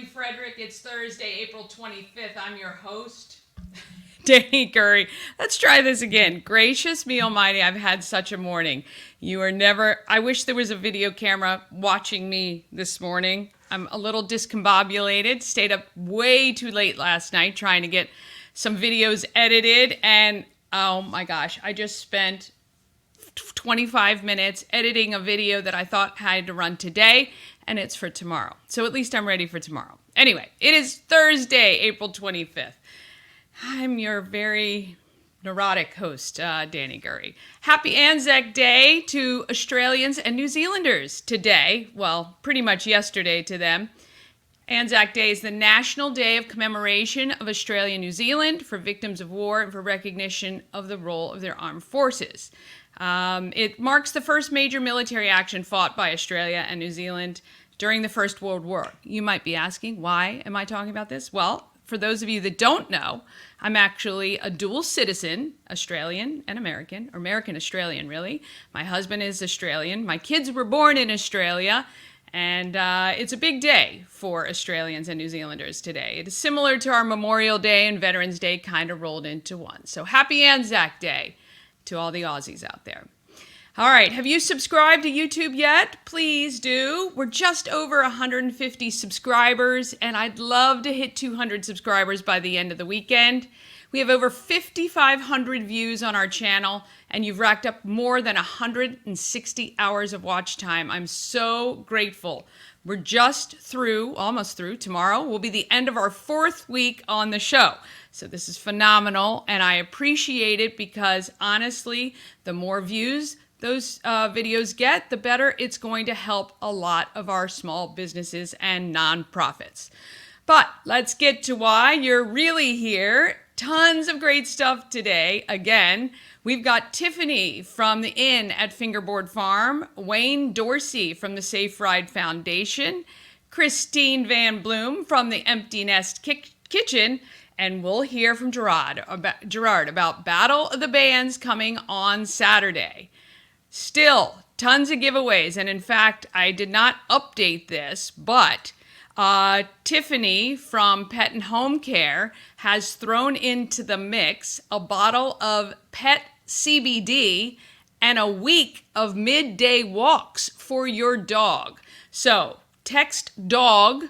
Frederick. It's Thursday, April 25th. I'm your host, Danny Curry. Let's try this again. Gracious me almighty, I've had such a morning. I wish there was a video camera watching me this morning. I'm a little discombobulated. Stayed up way too late last night trying to get some videos edited. And oh my gosh, I just spent 25 minutes editing a video that I thought I had to run today, and it's for tomorrow. So at least I'm ready for tomorrow. Anyway, it is Thursday, April 25th. I'm your very neurotic host, Danny Curry. Happy Anzac Day to Australians and New Zealanders today. Well, pretty much yesterday to them. Anzac Day is the National Day of Commemoration of Australia and New Zealand for victims of war and for recognition of the role of their armed forces. It marks the first major military action fought by Australia and New Zealand during the First World War. You might be asking, why am I talking about this? Well, for those of you that don't know, I'm actually a dual citizen, Australian and American, or American-Australian, really. My husband is Australian. My kids were born in Australia, and it's a big day for Australians and New Zealanders today. It is similar to our Memorial Day and Veterans Day kind of rolled into one. So happy Anzac Day to all the Aussies out there. All right, have you subscribed to YouTube yet? Please do. We're just over 150 subscribers, and I'd love to hit 200 subscribers by the end of the weekend. We have over 5,500 views on our channel, and you've racked up more than 160 hours of watch time. I'm so grateful. We're just through, almost through. Tomorrow will be the end of our 4th week on the show. So this is phenomenal, and I appreciate it because, honestly, the more views those videos get, the better it's going to help a lot of our small businesses and nonprofits. But let's get to why you're really here. Tons of great stuff today. Again, we've got Tiffany from the Inn at Fingerboard Farm, Wayne Dorsey from the Safe Ride Foundation, Christine Van Bloem from the Empty Nest Kitchen, and we'll hear from Jarad about Battle of the Bands coming on Saturday. Still, tons of giveaways, and in fact, I did not update this, but Tiffany from Pet and Home Care has thrown into the mix a bottle of pet CBD and a week of midday walks for your dog. So text dog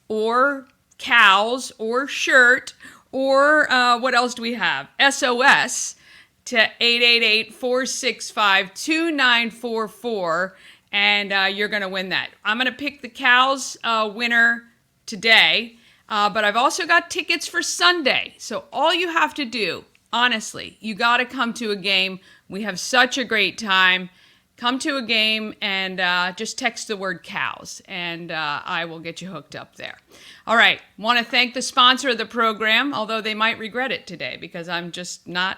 or cows or shirt or what else do we have? SOS to 888-465-2944, and you're going to win that. I'm going to pick the cows winner today, but I've also got tickets for Sunday. So all you have to do, honestly, you got to come to a game. We have such a great time. Come to a game and just text the word cows, and I will get you hooked up there. All right, want to thank the sponsor of the program, although they might regret it today because I'm discombobulated.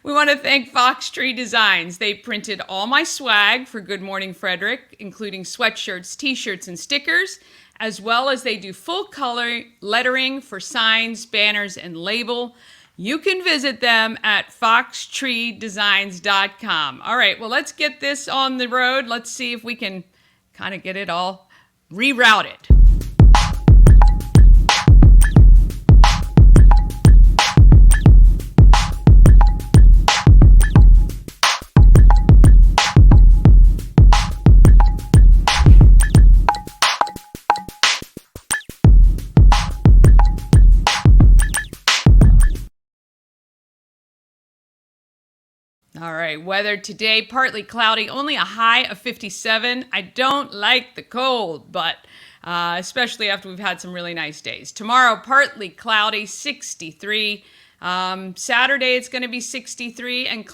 We want to thank Fox Tree Designs. They printed all my swag for Good Morning Frederick, including sweatshirts, t-shirts, and stickers, as well as they do full color lettering for signs, banners, and label. You can visit them at foxtreedesigns.com. All right, well, let's get this on the road. Let's see if we can kind of get it all rerouted. All right, weather today, partly cloudy, only a high of 57. I don't like the cold, but especially after we've had some really nice days. Tomorrow, partly cloudy, 63. Saturday, it's going to be 63 and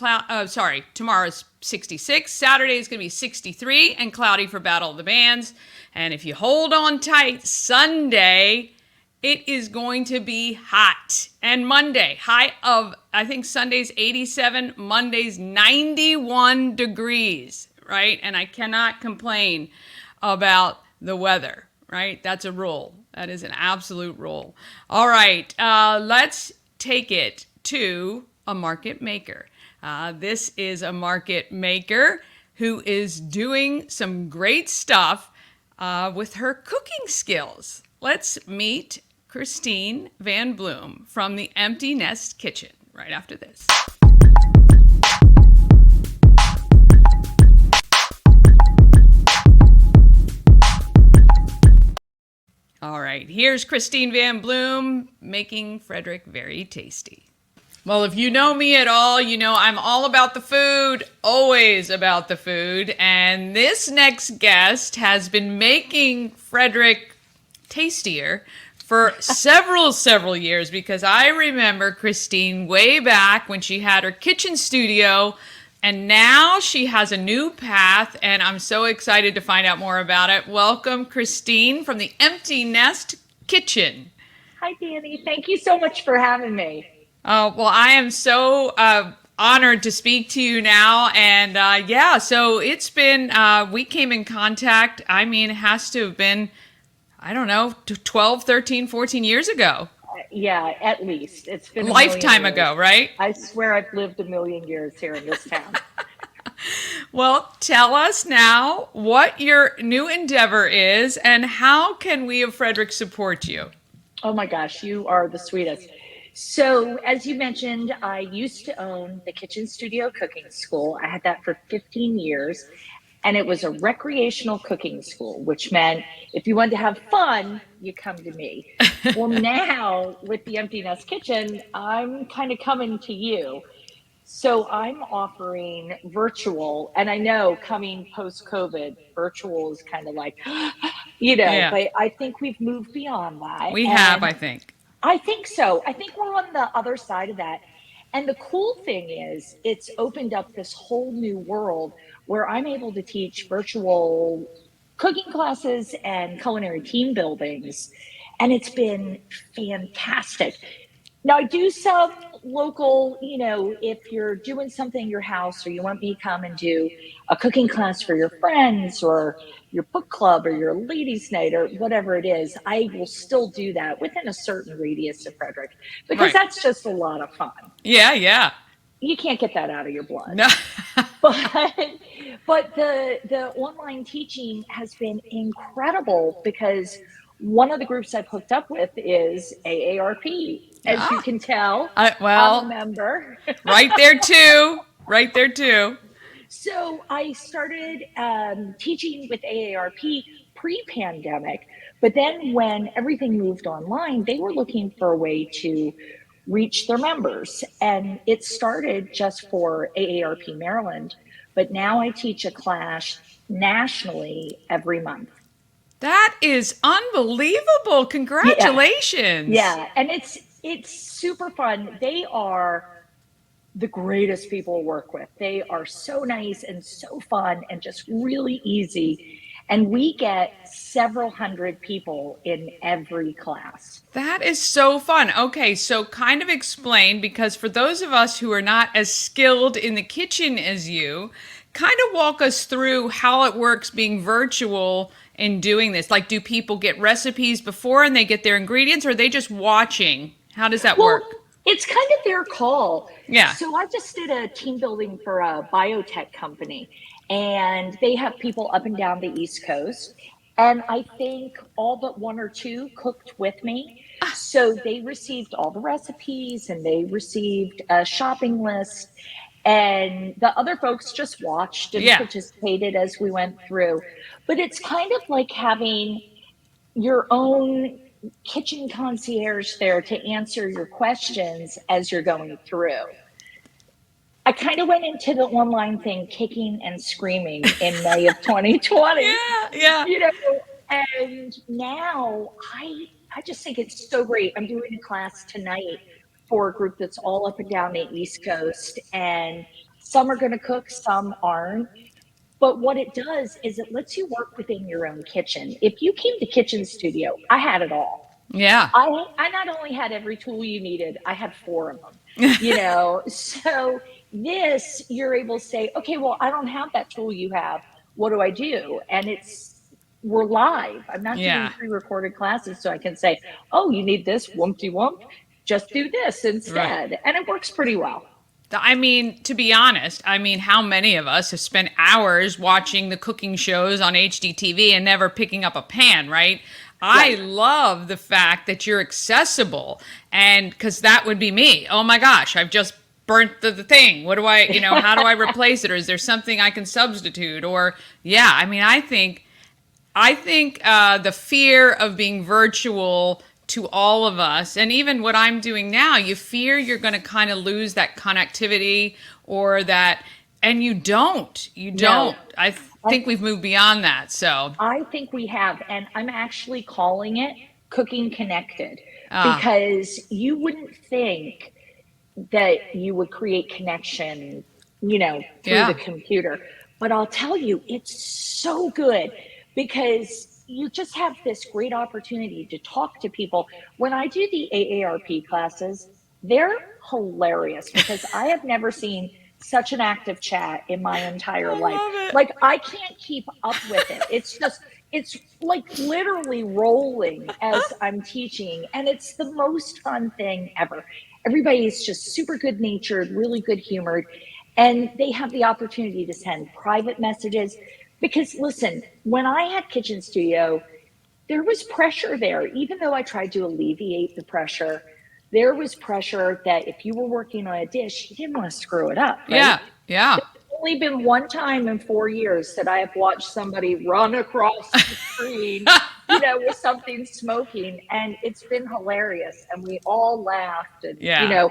tomorrow's 66. Saturday is going to be 63 and cloudy for Battle of the Bands. And if you hold on tight, Sunday, it is going to be hot. And Monday, high of, I think Sunday's 87, Monday's 91 degrees, right? And I cannot complain about the weather, right? That's a rule. That is an absolute rule. All right, let's take it to a market maker. This is a market maker who is doing some great stuff. with her cooking skills. Let's meet Christine Van Bloem from the Empty Nest Kitchen right after this. All right, here's Christine Van Bloem making Frederick very tasty. Well, if you know me at all, you know I'm all about the food, always about the food. And this next guest has been making Frederick tastier for several years, because I remember Christine way back when she had her kitchen studio, and now she has a new path, and I'm so excited to find out more about it. Welcome, Christine, from the Empty Nest Kitchen. Hi, Danny. Thank you so much for having me. Well, I am so honored to speak to you now. And so it's been, we came in contact, I mean, it has to have been, I don't know, 12, 13, 14 years ago. Yeah, at least. It's been a lifetime ago, right? I swear I've lived a million years here in this town. Well, tell us now what your new endeavor is and how can we of Frederick support you? Oh my gosh, you are the sweetest. So, as you mentioned, I used to own the Kitchen Studio Cooking School. I had that for 15 years, and it was a recreational cooking school, which meant if you wanted to have fun, you come to me. Well, now with the Empty Nest Kitchen, I'm kind of coming to you. So I'm offering virtual, and I know coming post-COVID, virtual is kind of like, Yeah. but I think we've moved beyond that. We have, I think. I think so. I think we're on the other side of that. And the cool thing is, it's opened up this whole new world where I'm able to teach virtual cooking classes and culinary team buildings. And it's been fantastic. Now, I do some local, if you're doing something in your house or you want me to come and do a cooking class for your friends or your book club or your ladies' night or whatever it is, I will still do that within a certain radius of Frederick, because that's just a lot of fun. Yeah. You can't get that out of your blood. No. But the online teaching has been incredible, because one of the groups I've hooked up with is AARP. As you can tell, I'm a member. Right there too. So I started teaching with AARP pre-pandemic, but then when everything moved online, they were looking for a way to reach their members. And it started just for AARP Maryland, but now I teach a class nationally every month. That is unbelievable. Congratulations. Yeah. And it's super fun. They are the greatest people to work with. They are so nice and so fun and just really easy. And we get several hundred people in every class. That is so fun. Okay, so kind of explain, because for those of us who are not as skilled in the kitchen as you, kind of walk us through how it works being virtual in doing this. Like, do people get recipes before and they get their ingredients, or are they just watching? How does that work? It's kind of their call. Yeah. So I just did a team building for a biotech company, and they have people up and down the East Coast. And I think all but one or two cooked with me. So they received all the recipes and they received a shopping list. And the other folks just watched and participated as we went through. But it's kind of like having your own kitchen concierge there to answer your questions as you're going through. I kind of went into the online thing kicking and screaming in May of 2020. Yeah. And now I just think it's so great. I'm doing a class tonight for a group that's all up and down the East Coast, and some are going to cook, some aren't. But what it does is it lets you work within your own kitchen. If you came to Kitchen Studio, I had it all. Yeah. I not only had every tool you needed, I had 4 of them, So this, you're able to say, okay, well, I don't have that tool you have. What do I do? And we're live. I'm not doing pre-recorded classes, so I can say, oh, you need this, wumpty wump. Just do this instead. And it works pretty well. I mean, to be honest, I mean, how many of us have spent hours watching the cooking shows on HDTV and never picking up a pan, right? I Right. love the fact that you're accessible, and because that would be me. Oh my gosh, I've just burnt the thing. What do I, how do I replace it? Or is there something I can substitute? Or, yeah, I mean, I think the fear of being virtual to all of us, and even what I'm doing now, you fear you're going to kind of lose that connectivity or that, and you don't. You don't. No. I think we've moved beyond that. So, I think we have, and I'm actually calling it cooking connected ah, because you wouldn't think that you would create connection, through the yeah, computer. But I'll tell you, it's so good because you just have this great opportunity to talk to people. When I do the AARP classes, they're hilarious because I have never seen such an active chat in my entire I life. love it. Like, I can't keep up with it. It's like literally rolling as I'm teaching, and it's the most fun thing ever. Everybody's just super good natured, really good humored, and they have the opportunity to send private messages. Because listen, when I had Kitchen Studio, there was pressure there. Even though I tried to alleviate the pressure, there was pressure that if you were working on a dish, you didn't want to screw it up, right? Yeah, yeah. Only been one time in 4 years that I have watched somebody run across the screen, with something smoking, and it's been hilarious. And we all laughed, and Yeah,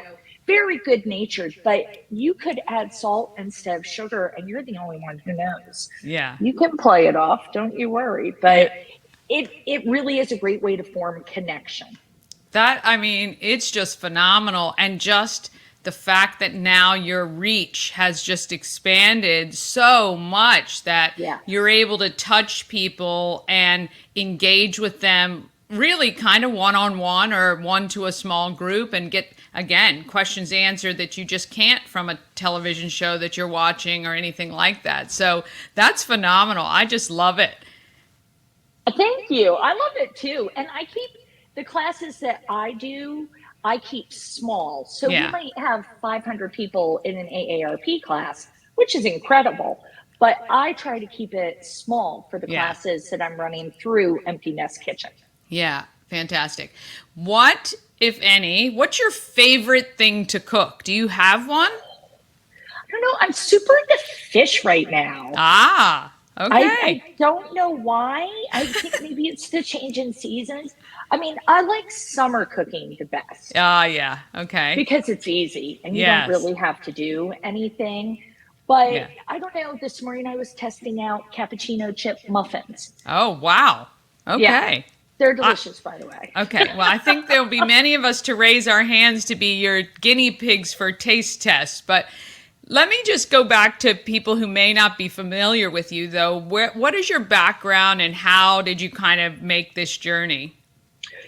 very good natured. But you could add salt instead of sugar, and you're the only one who knows. yeah, You can play it off, don't you worry. yeah. But it really is a great way to form connection. That, I mean, it's just phenomenal. And just the fact that now your reach has just expanded so much that Yeah. you're able to touch people and engage with them really kind of one on one or one to a small group and get, again, questions answered that you just can't from a television show that you're watching or anything like that. So that's phenomenal. I just love it. Thank you. I love it too. And I keep the classes that I do, I keep small. So we Yeah. might have 500 people in an AARP class, which is incredible. But I try to keep it small for the Yeah. classes that I'm running through Empty Nest Kitchen. Yeah, fantastic. What, if any, what's your favorite thing to cook? Do you have one? I don't know. I'm super into fish right now. Ah, okay. I don't know why. I think maybe it's the change in seasons. I mean, I like summer cooking the best Ah, yeah. Okay. because it's easy and you don't Yes. really have to do anything. But Yeah. I don't know. This morning I was testing out cappuccino chip muffins. Oh, wow. Yeah, Okay. they're I, delicious, by the way. okay. Well, I think there'll be many of us to raise our hands to be your guinea pigs for taste tests. But let me just go back to people who may not be familiar with you, though. What is your background and how did you kind of make this journey?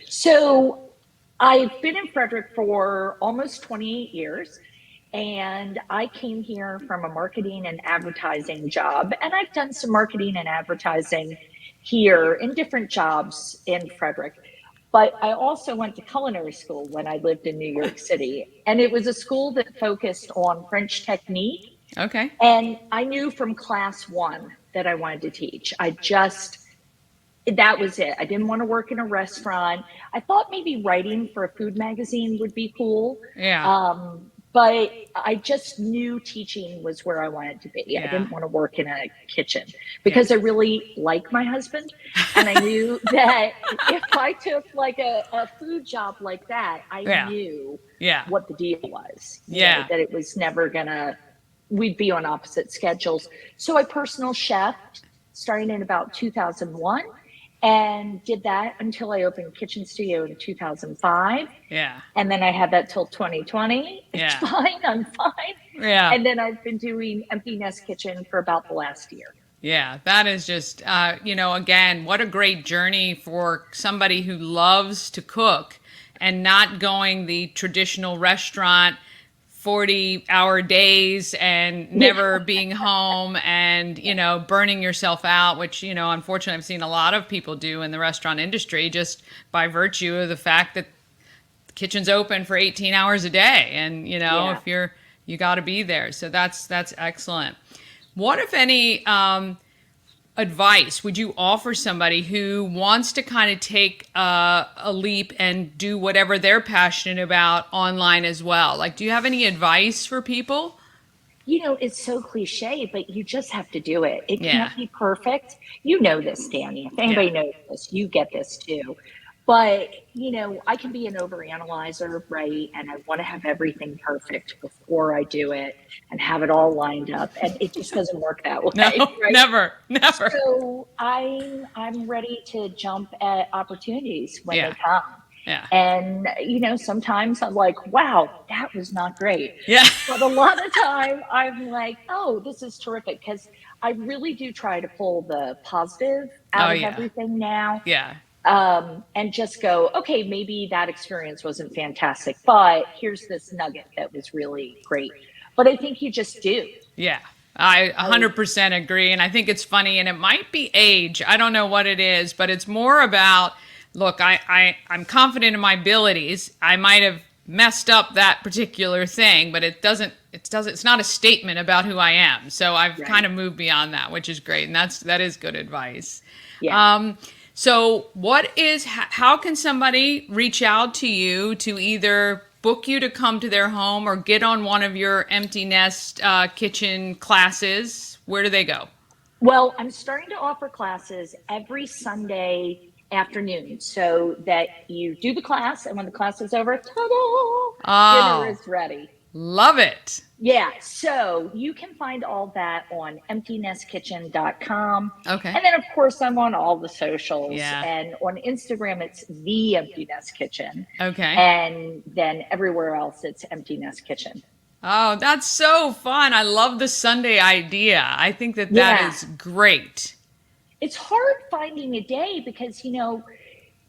So I've been in Frederick for almost 28 years. And I came here from a marketing and advertising job. And I've done some marketing and advertising here in different jobs in Frederick. But I also went to culinary school when I lived in New York City. And it was a school that focused on French technique. Okay. And I knew from class one that I wanted to teach. That was it. I didn't want to work in a restaurant. I thought maybe writing for a food magazine would be cool. Yeah. But I just knew teaching was where I wanted to be. I Yeah. didn't want to work in a kitchen Yeah. because I really like my husband. And I knew that if I took like a food job like that, I Yeah. knew Yeah. what the deal was. Yeah. That it was never we'd be on opposite schedules. So I personal chefed starting in about 2001 and did that until I opened Kitchen Studio in 2005. Yeah. And then I had that till 2020. It's Yeah. fine. I'm fine. Yeah. And then I've been doing Empty Nest Kitchen for about the last year. Yeah, that is just, again, what a great journey for somebody who loves to cook and not going the traditional restaurant 40-hour days and never being home and, burning yourself out, which, unfortunately I've seen a lot of people do in the restaurant industry just by virtue of the fact that the kitchen's open for 18 hours a day. And, Yeah. if you're You got to be there. So that's excellent. What, if any, advice would you offer somebody who wants to kind of take a leap and do whatever they're passionate about online as well? Like, do you have any advice for people? It's so cliche, but you just have to do it. It Yeah. can't be perfect. You know this, Danny. If Yeah. anybody knows this, you get this too. But, I can be an overanalyzer, right? And I want to have everything perfect before I do it and have it all lined up. And it just doesn't work that No, way, right? never, never. So I'm ready to jump at opportunities when they Yeah. come. Yeah. And, sometimes I'm like, wow, that was not great. Yeah. But a lot of time I'm like, oh, this is terrific. Because I really do try to pull the positive Oh, out of yeah. everything now. Yeah. And just go, okay, maybe that experience wasn't fantastic, but here's this nugget that was really great. But I think you just do. Yeah. I 100% agree. And I think it's funny, and it might be age. I don't know what it is, but it's more about, look, I'm confident in my abilities. I might have messed up that particular thing, but it's not a statement about who I am. So I've kind of moved beyond that, which is great. And that is good advice. Yeah. So how can somebody reach out to you to either book you to come to their home or get on one of your empty nest kitchen classes? Where do they go? Well, I'm starting to offer classes every Sunday afternoon so that you do the class, and when the class is over, ta-da, dinner Oh, is ready. love it. Yeah, so you can find all that on emptynestkitchen.com. Okay. And then, of course, I'm on all the socials. Yeah. And on Instagram, it's The Empty Nest Kitchen. Okay. And then everywhere else, it's Empty Nest Kitchen. Oh, that's so fun. I love the Sunday idea. I think that is great. It's hard finding a day because,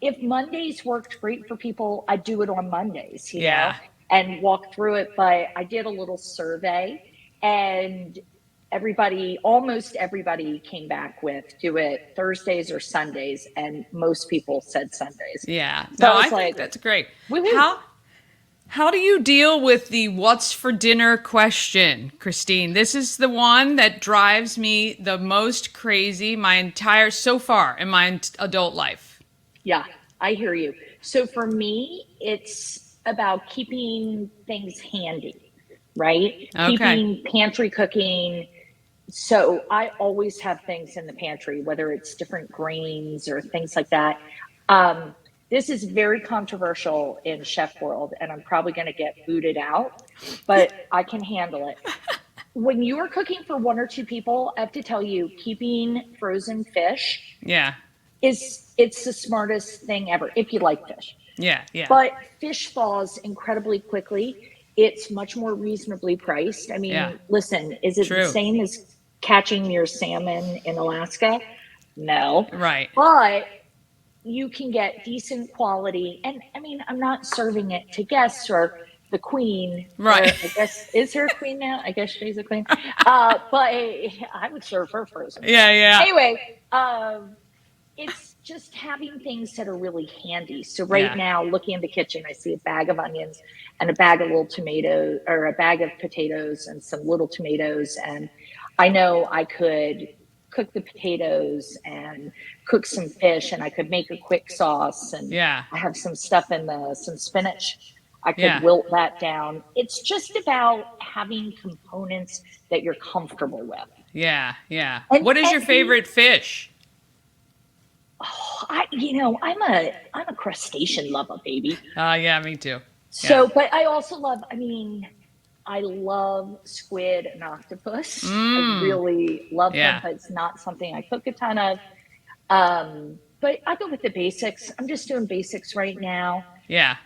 if Mondays worked great for people, I'd do it on Mondays, know, and walk through it. But I did a little survey, and almost everybody came back with do it Thursdays or Sundays, and most people said Sundays. Yeah. So No, I think that's great. How do you deal with the what's for dinner question, Christine? This is the one that drives me the most crazy so far in my adult life. Yeah, I hear you. So for me, it's about keeping things handy, right? Okay. Keeping pantry cooking. So I always have things in the pantry, whether it's different grains or things like that. This is very controversial in chef world, and I'm probably going to get booted out, but I can handle it. When you are cooking for one or two people, I have to tell you, keeping frozen fish it's the smartest thing ever, if you like fish. Yeah, yeah. But fish thaws incredibly quickly. It's much more reasonably priced. I mean, listen, is it the same as catching your salmon in Alaska? No. Right. But you can get decent quality. And I mean, I'm not serving it to guests or the queen. Right. I guess, is there a queen now? I guess she's a queen. But I would serve her frozen. Yeah, yeah. Anyway, it's just having things that are really handy. So now, looking in the kitchen, I see a bag of onions and a bag of little tomatoes, or a bag of potatoes and some little tomatoes. And I know I could cook the potatoes and cook some fish, and I could make a quick sauce. And I have some stuff in some spinach. I could wilt that down. It's just about having components that you're comfortable with. Yeah, yeah. What is your favorite fish? Oh, I'm a crustacean lover, baby. Yeah, me too. So, but I also I love squid and octopus. I really love them, but it's not something I cook a ton of. But I go with the basics. I'm just doing basics right now. Yeah.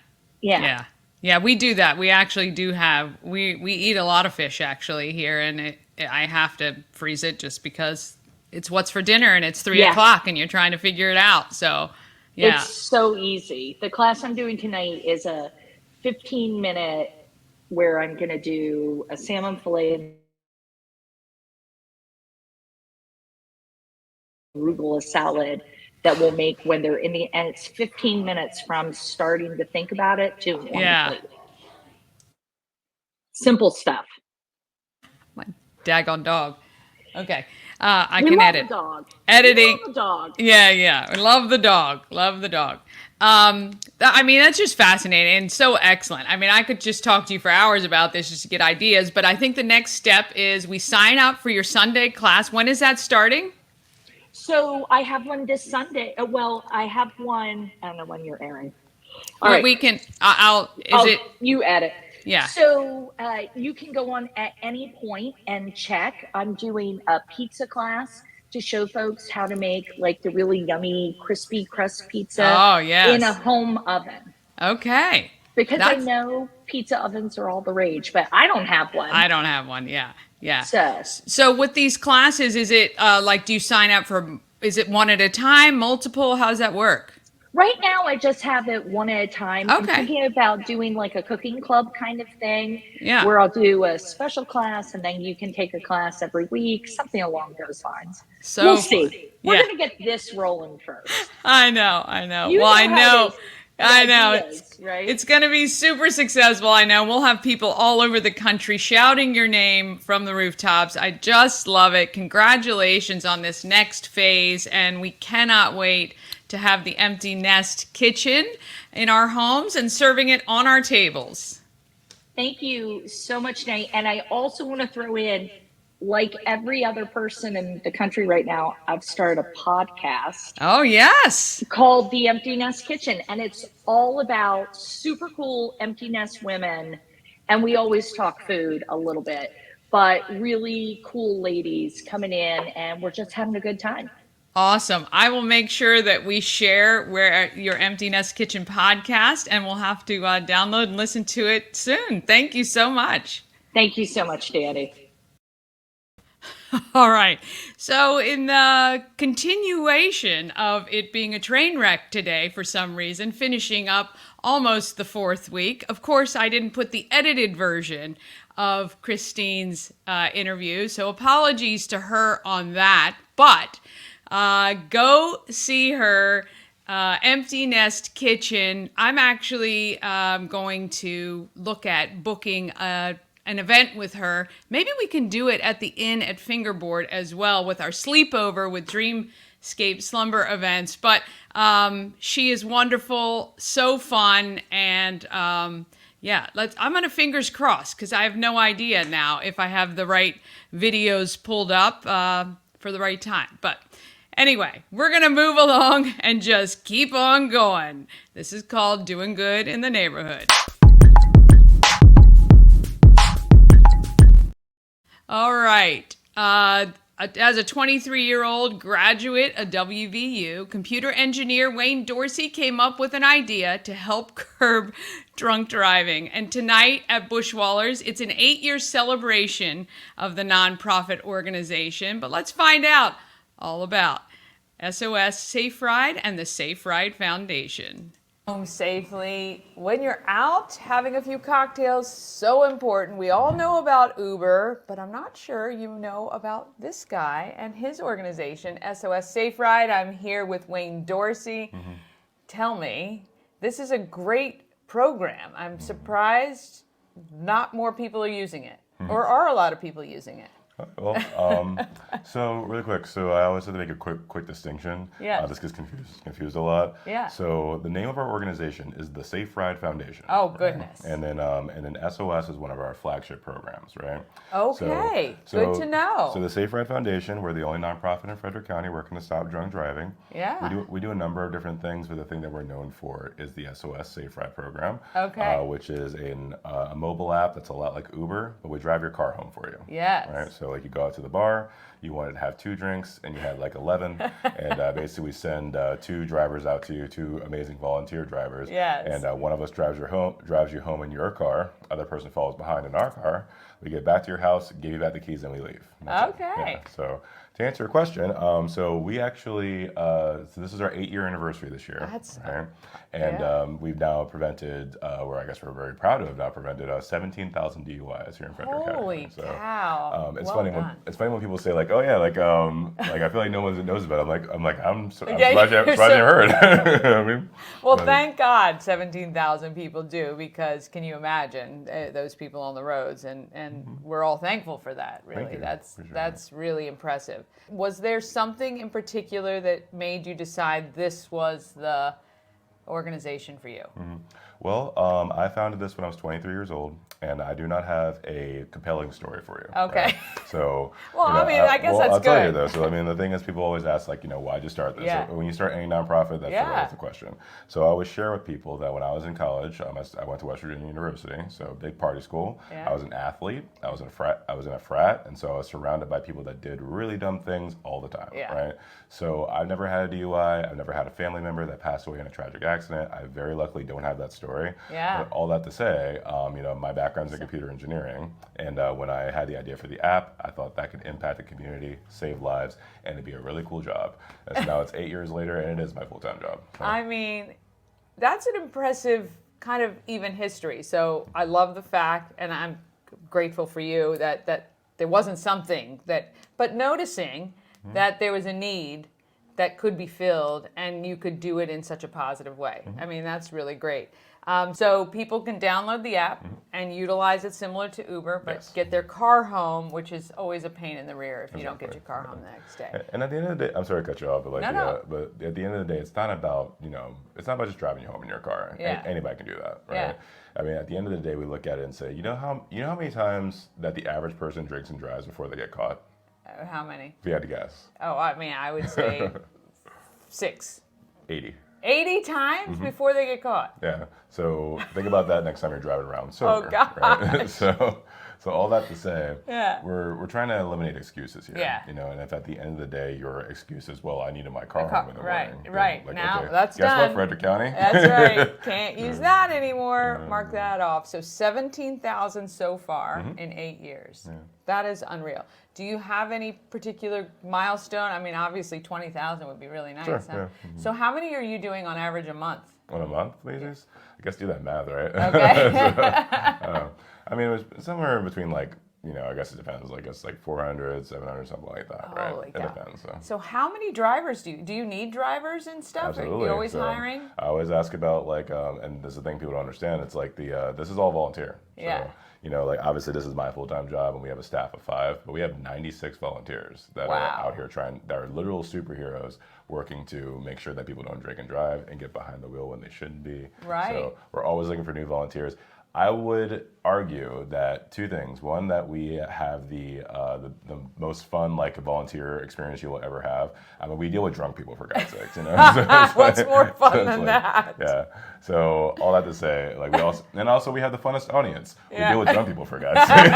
Yeah, we do that. We actually do we eat a lot of fish actually here, and I have to freeze it just because it's what's for dinner, and it's 3 o'clock, and you're trying to figure it out. So, yeah. It's so easy. The class I'm doing tonight is a 15-minute where I'm going to do a salmon fillet and arugula salad that we'll make when they're in the, and it's 15 minutes from starting to think about it to on the plate. Simple stuff. My daggone dog. Okay. I We can love edit. the dog. Editing. We love the dog. Yeah. I love the dog. Love the dog. I mean, that's just fascinating and so excellent. I mean, I could just talk to you for hours about this just to get ideas, but I think the next step is we sign up for your Sunday class. When is that starting? So I have one this Sunday. Well, I have one. I don't know when you're airing. All right. We can. It? You edit. Yeah. So you can go on at any point and check. I'm doing a pizza class to show folks how to make like the really yummy crispy crust pizza Oh, yes. in a home oven. Okay. Because I know pizza ovens are all the rage, but I don't have one. I don't have one. Yeah. So with these classes, is it do you sign up for? Is it one at a time, multiple? How does that work? Right now, I just have it one at a time. Okay. I'm thinking about doing like a cooking club kind of thing. Yeah. Where I'll do a special class and then you can take a class every week, something along those lines. So we'll see. We're yeah. going to get this rolling first. I know. You well, I know. Ideas, right? It's going to be super successful. I know. We'll have people all over the country shouting your name from the rooftops. I just love it. Congratulations on this next phase. And we cannot wait to have the empty nest kitchen in our homes and serving it on our tables. Thank you so much, Nate. And I also want to throw in, like every other person in the country right now, I've started a podcast. Oh, yes. Called The Empty Nest Kitchen. And it's all about super cool empty nest women. And we always talk food a little bit, but really cool ladies coming in and we're just having a good time. Awesome. I will make sure that we share where your Empty Nest Kitchen podcast, and we'll have to download and listen to it soon. Thank you so much. Thank you so much, Daddy. All right. So in the continuation of it being a train wreck today, for some reason, finishing up almost the fourth week, of course, I didn't put the edited version of Christine's interview. So apologies to her on that, but go see her Empty Nest Kitchen. I'm actually going to look at booking an event with her. Maybe we can do it at the inn at Fingerboard as well with our sleepover with Dreamscape Slumber events. But she is wonderful, so fun, and I'm gonna fingers crossed because I have no idea now if I have the right videos pulled up for the right time. But anyway, we're going to move along and just keep on going. This is called Doing Good in the Neighborhood. All right. As a 23-year-old graduate of WVU, computer engineer Wayne Dorsey came up with an idea to help curb drunk driving. And tonight at Bushwallers, it's an 8-year celebration of the nonprofit organization. But let's find out all about SOS Safe Ride and the Safe Ride Foundation. Home safely when you're out having a few cocktails, so important. We all know about Uber, but I'm not sure you know about this guy and his organization, SOS Safe Ride. I'm here with Wayne Dorsey. Mm-hmm. Tell me, this is a great program. I'm surprised not more people are using it, or are a lot of people using it. Well, so really quick, so I always have to make a quick distinction. Yeah. This gets confused a lot. Yeah. So the name of our organization is the Safe Ride Foundation. Oh, goodness. Right? And then SOS is one of our flagship programs, right? Okay. Good to know. So the Safe Ride Foundation, we're the only nonprofit in Frederick County working to stop drunk driving. Yeah. We do a number of different things, but the thing that we're known for is the SOS Safe Ride program. Okay. Which is a mobile app that's a lot like Uber, but we drive your car home for you. Yes. Right. So like you go out to the bar, you wanted to have 2 drinks, and you had like 11, and basically we send 2 drivers out to you, 2 amazing volunteer drivers. Yes. And one of us drives you home in your car. Other person follows behind in our car. We get back to your house, give you back the keys, and we leave. Okay. So To answer your question, so we actually, so this is our 8-year anniversary this year. That's right? And we've now prevented, or I guess we're very proud to have now prevented 17,000 DUIs here in Frederick County. Holy cow! It's Well funny done. it's funny when people say like, oh yeah, like I feel like no one knows about it. I'm surprised Yeah, you you're heard. I mean, Well, but- thank God 17,000 people do, because can you imagine those people on the roads? And we're all thankful for that, really. you. That's For sure. that's really impressive. Was there something in particular that made you decide this was the organization for you? Well, I founded this when I was 23 years old, and I do not have a compelling story for you. Okay. Right? So, Well, I mean, I guess that's I'll tell you good. though. So, I mean, the thing is, people always ask, like, why'd you start this? Yeah. So when you start any nonprofit, that's Yeah. always the question. So I always share with people that when I was in college, I went to West Virginia University, so big party school. Yeah. I was an athlete. I was in a frat, and so I was surrounded by people that did really dumb things all the time. Yeah. Right. So I've never had a DUI. I've never had a family member that passed away in a tragic accident. I very luckily don't have that story. Yeah. But all that to say, my background's in computer engineering, and when I had the idea for the app, I thought that could impact the community, save lives, and it'd be a really cool job. And so now it's 8 years later, and it is my full-time job. I mean, that's an impressive kind of even history. So I love the fact, and I'm grateful for you that there wasn't something but noticing that there was a need that could be filled, and you could do it in such a positive way. I mean, that's really great. So people can download the app and utilize it similar to Uber, but Yes. get their car home, which is always a pain in the rear if you don't get your car home the next day. And at the end of the day, I'm sorry to cut you off, but No. but at the end of the day, it's not about it's not about just driving you home in your car. Yeah. Anybody can do that, right? Yeah. I mean, at the end of the day, we look at it and say, you know how many times that the average person drinks and drives before they get caught? How many? If you had to guess, Oh, I mean, I would say 6. 80. 80 times before they get caught. Yeah. So think about that next time you're driving around sober. Oh, gosh. Right? So all that to say, Yeah. we're trying to eliminate excuses here. Yeah. And if at the end of the day your excuse is, well, I needed my car home in the Right, morning. right. then, Now, okay, that's guess done. what, Frederick County? That's right. Can't use that anymore. Mark that off. So 17,000 so far in 8 years. Yeah. That is unreal. Do you have any particular milestone? I mean, obviously 20,000 would be really nice. Sure, Huh? yeah. So how many are you doing on average a month? On a month, please? I guess do that math, right? Okay. I mean, it was somewhere between I guess it depends. I guess 400, 700, something like that, right? Holy It cow. depends. So. So how many drivers do you need drivers and stuff? Absolutely. Are you always So, hiring? I always ask about and this is the thing people don't understand. It's like this is all volunteer. Yeah. So, obviously this is my full-time job and we have a staff of 5, but we have 96 volunteers that Wow. are out here that are literal superheroes working to make sure that people don't drink and drive and get behind the wheel when they shouldn't be. Right. So we're always looking for new volunteers. I would argue that 2 things. One, that we have the most fun volunteer experience you will ever have. I mean, we deal with drunk people, for God's sakes. What's more fun than that? Yeah. So all that to say, we have the funnest audience. We Yeah. deal with drunk people, for God's sake.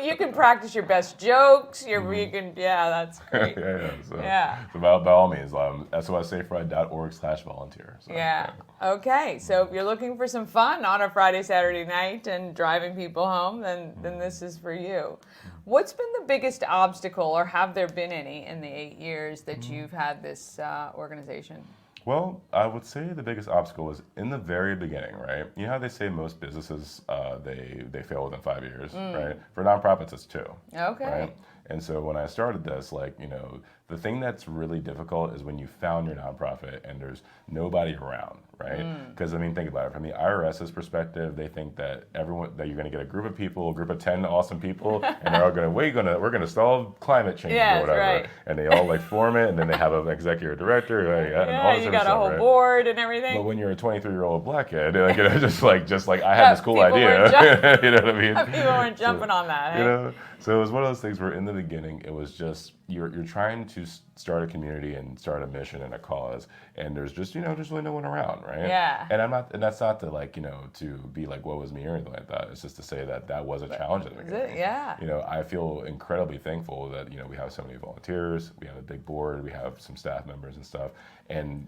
You can practice your best jokes. You can that's great. Yeah. So, Yeah. So by all means, SOSSafeRide.org/volunteer. So, Yeah. Okay. So if you're looking for some fun on a Friday, Saturday night and driving people home, then this is for you. What's been the biggest obstacle, or have there been any, in the 8 years that you've had this organization? Well, I would say the biggest obstacle was in the very beginning, right? You know how they say most businesses they fail within 5 years, right? For nonprofits, it's 2. Okay. Right? And so when I started this, the thing that's really difficult is when you found your nonprofit and there's nobody around, right? Because think about it. From the IRS's perspective, they think that you're going to get a group of people, a group of 10 awesome people, and they're all going to we're going to solve climate change Yes, or whatever. right. And they all form it, and then they have an executive director, right? And all this You other got a stuff, whole right? board and everything. But when you're a 23-year-old black kid, just like I had this cool people idea, weren't you know what I mean? People weren't jumping on that. Hey? So it was one of those things where in the beginning it was just you're trying to start a community and start a mission and a cause, and there's just really no one around, right? Yeah. And that's not to to be woe is me or anything like that. It's just to say that was a challenge at the beginning. Yeah. I feel incredibly thankful that we have so many volunteers, we have a big board, we have some staff members and stuff, and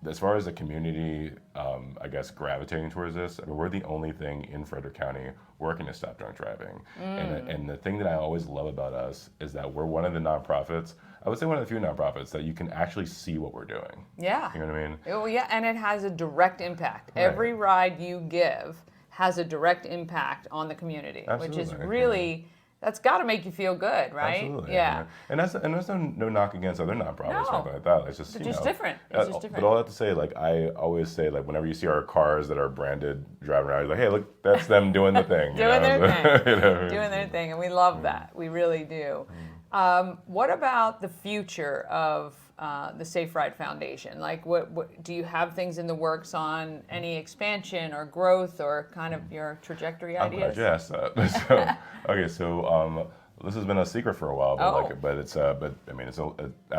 as far as the community, I guess, gravitating towards this, I mean, we're the only thing in Frederick County working to stop drunk driving. And the thing that I always love about us is that we're one of the nonprofits, I would say one of the few nonprofits that you can actually see what we're doing. Yeah. You know what I mean? Oh, yeah, and it has a direct impact. Right. Every ride you give has a direct impact on the community, Absolutely. which is really, that's got to make you feel good, right? Absolutely. Yeah. And there's no knock against other nonprofits No. or anything like that. It's just, It's you just know, different. It's just different. But all I have to say, like, I always say, like, whenever you see our cars that are branded driving around, you're like, hey, look, that's them doing the thing. Doing their thing. You know? Doing their thing, and we love that. We really do. What about the future of the Safe Ride Foundation? Like, what do you have things in the works on any expansion or growth or kind of your trajectory I'm ideas? glad you asked that. So this has been a secret for a while, but I mean, as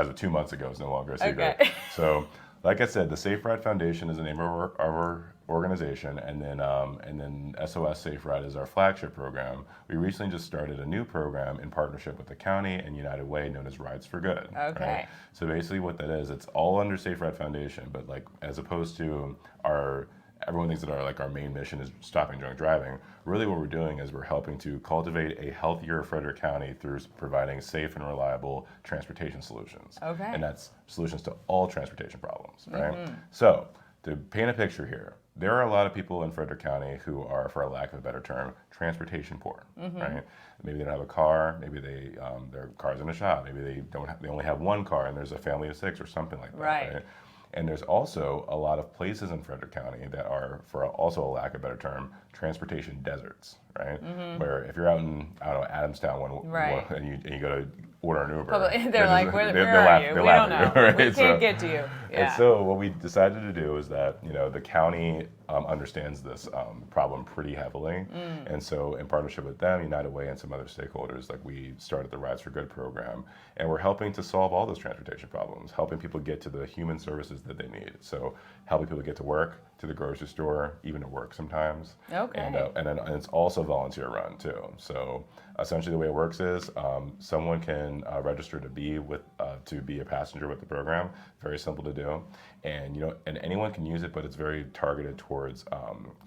of 2 months ago, it's no longer a secret. Okay. So, like I said, the Safe Ride Foundation is the name of our organization, and then SOS Safe Ride is our flagship program. We recently just started a new program in partnership with the county and United Way, known as Rides for Good. Okay. Right? So basically, what that is, it's all under Safe Ride Foundation, but like as opposed to everyone thinks that our main mission is stopping drunk driving. Really what we're doing is we're helping to cultivate a healthier Frederick County through providing safe and reliable transportation solutions. Okay. And that's solutions to all transportation problems, right? So to paint a picture here, there are a lot of people in Frederick County who are, for a lack of a better term, transportation poor, right? Maybe they don't have a car, maybe their car's in a shop, maybe they only have one car and there's a family of 6 or something like that, right? And there's also a lot of places in Frederick County that are, for also a lack of a better term, transportation deserts, right? Where if you're out in, I don't know, Adamstown and you go to order an Uber, they're like, where are you? We don't know. Right? We can't get to you. Yeah. And so what we decided to do is that, the county understands this problem pretty heavily. And so in partnership with them, United Way, and some other stakeholders, like we started the Rides for Good program. And we're helping to solve all those transportation problems, helping people get to the human services that they need. So helping people get to work, to the grocery store, even to work sometimes. Okay. And it's also volunteer run too. So essentially the way it works is someone can register to be a passenger with the program. Very simple to do. And and anyone can use it, but it's very targeted towards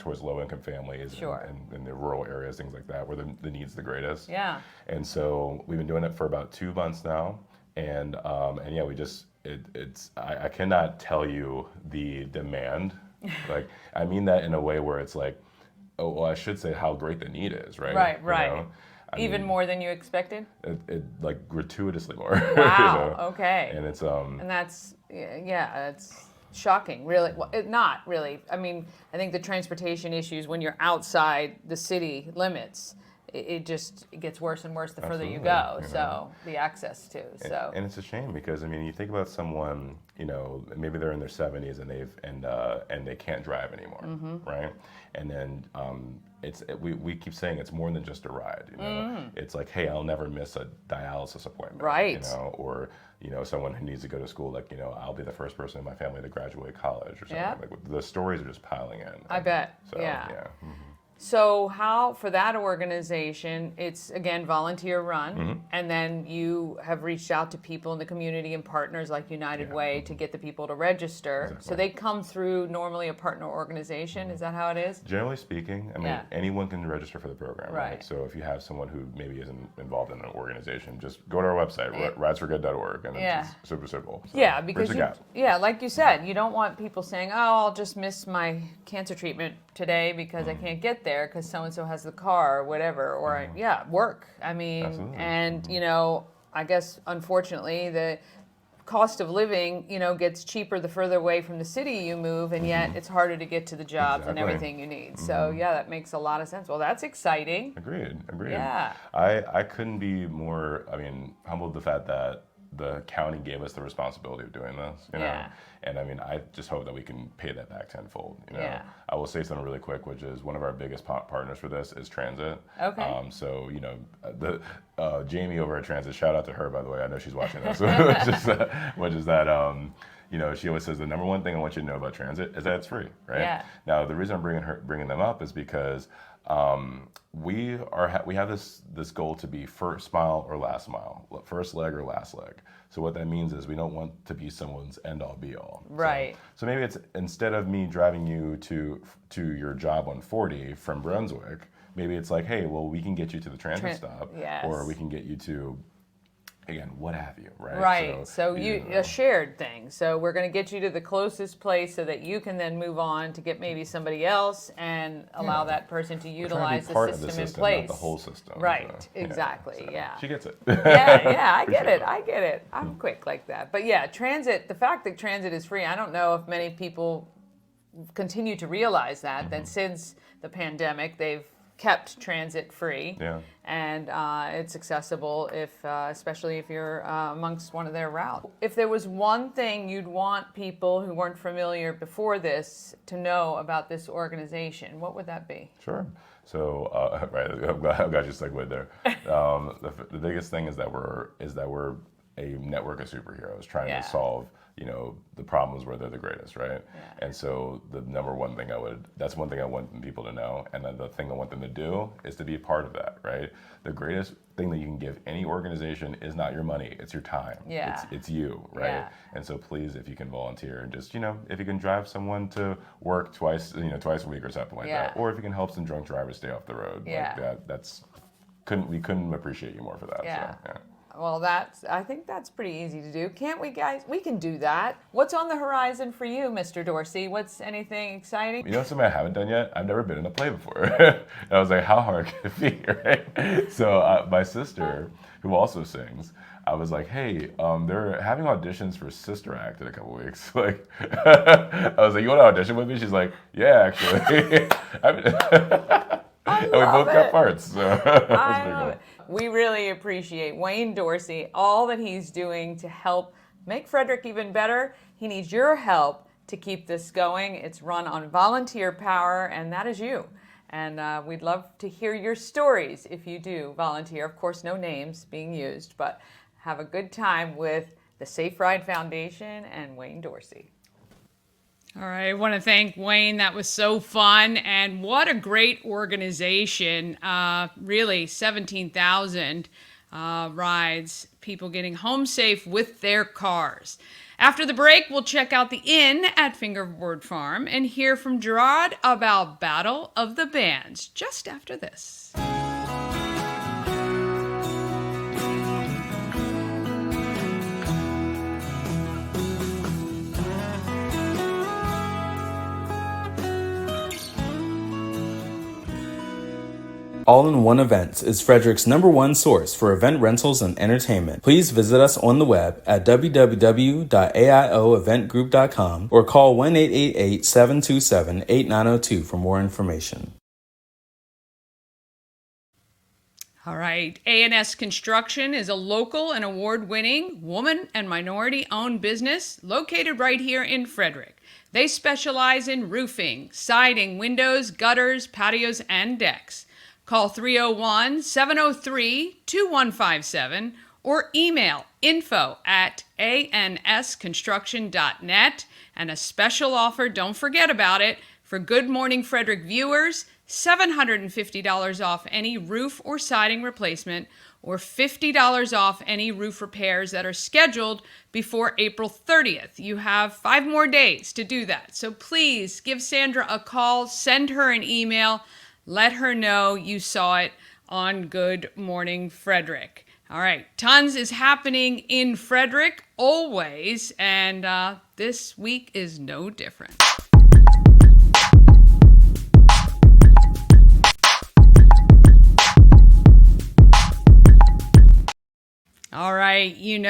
low-income families and in the rural areas, things like that, where the need's the greatest. Yeah. And so we've been doing it for about 2 months now, and yeah, I cannot tell you the demand. Like, I mean that in a way where it's like, oh, well, I should say how great the need is, right? Right. Even more than you expected? It like gratuitously more. Wow. Okay. And it's And that's it's shocking. Really, well, not really. I mean, I think the transportation issues when you're outside the city limits, it gets worse and worse the further you go. So the access to. So. And it's a shame because you think about someone, maybe they're in their 70s and they can't drive anymore, right? And then we keep saying it's more than just a ride. It's like, hey, I'll never miss a dialysis appointment, right? Or someone who needs to go to school, like I'll be the first person in my family to graduate college or something. Yep. Like the stories are just piling in. I bet. So, yeah. So how, for that organization, it's, again, volunteer run, and then you have reached out to people in the community and partners like United Way to get the people to register. Exactly. So they come through normally a partner organization. Is that how it is? Generally speaking, anyone can register for the program. Right. So if you have someone who maybe isn't involved in an organization, just go to our website, ridesforgood.org, and it's super simple. So yeah, because like you said, you don't want people saying, "Oh, I'll just miss my cancer treatment today because I can't get there because so-and-so has the car," or whatever, or work. I mean, absolutely. And I guess unfortunately the cost of living gets cheaper the further away from the city you move, and yet it's harder to get to the jobs and everything you need. So that makes a lot of sense. Well, that's exciting. Agreed. Yeah. I couldn't be more humbled the fact that the county gave us the responsibility of doing this, and I just hope that we can pay that back tenfold. I will say something really quick, which is one of our biggest partners for this is Transit. Okay. So the Jamie over at Transit, shout out to her, by the way. I know she's watching this, which is that she always says the number one thing I want you to know about transit is that it's free, right? Yeah. Now the reason I'm bringing them up is because we have this goal to be first mile or last mile, first leg or last leg. So what that means is we don't want to be someone's end all be all. Right. So maybe it's instead of me driving you to your job on 40 from Brunswick, maybe it's like, hey, well, we can get you to the transit stop, yes. or we can get you to, again, what have you, right? Right. So a shared thing. So we're going to get you to the closest place so that you can then move on to get maybe somebody else and allow that person to utilize the system in place. Not the whole system. Right. So, exactly. So Yeah. She gets it. Yeah. I get it. I get it. I'm quick like that. But yeah, transit. The fact that transit is free. I don't know if many people continue to realize that. That since the pandemic, they've kept transit free, and it's accessible especially if you're amongst one of their routes. If there was one thing you'd want people who weren't familiar before this to know about this organization, what would that be? Sure. So, right, I'm glad you segued there. The biggest thing is that we're a network of superheroes trying to solve the problems where they're the greatest, right? Yeah. And so the number one thing that's one thing I want people to know, and then the thing I want them to do is to be a part of that, right? The greatest thing that you can give any organization is not your money, it's your time. Yeah. It's you, right? Yeah. And so please, if you can volunteer and just, if you can drive someone to work twice a week or something like that, or if you can help some drunk drivers stay off the road, like that, we couldn't appreciate you more for that. Yeah. So, Well, I think that's pretty easy to do. Can't we, guys? We can do that. What's on the horizon for you, Mr. Dorsey? What's anything exciting? Something I haven't done yet? I've never been in a play before. And I was like, how hard can it be, right? So my sister, who also sings, I was like, hey, they're having auditions for Sister Act in a couple weeks. Like, I was like, you want to audition with me? She's like, yeah, actually. And we both got parts. So that was pretty cool. We really appreciate Wayne Dorsey, all that he's doing to help make Frederick even better. He needs your help to keep this going. It's run on volunteer power, and that is you. And we'd love to hear your stories if you do volunteer. Of course, no names being used, but have a good time with the Safe Ride Foundation and Wayne Dorsey. All right, I want to thank Wayne. That was so fun, and what a great organization. Really, 17,000 rides, people getting home safe with their cars. After the break, we'll check out the inn at Fingerboard Farm and hear from Jarad about Battle of the Bands just after this. All-in-One Events is Frederick's #1 source for event rentals and entertainment. Please visit us on the web at www.aioeventgroup.com or call 1-888-727-8902 for more information. All right. A&S Construction is a local and award-winning woman and minority-owned business located right here in Frederick. They specialize in roofing, siding, windows, gutters, patios, and decks. Call 301-703-2157 or email info@ansconstruction.net. And a special offer, don't forget about it, for Good Morning Frederick viewers, $750 off any roof or siding replacement or $50 off any roof repairs that are scheduled before April 30th. You have 5 more days to do that. So please give Sandra a call, send her an email, let her know you saw it on Good Morning Frederick. All right, tons is happening in Frederick always, and this week is no different. All right, you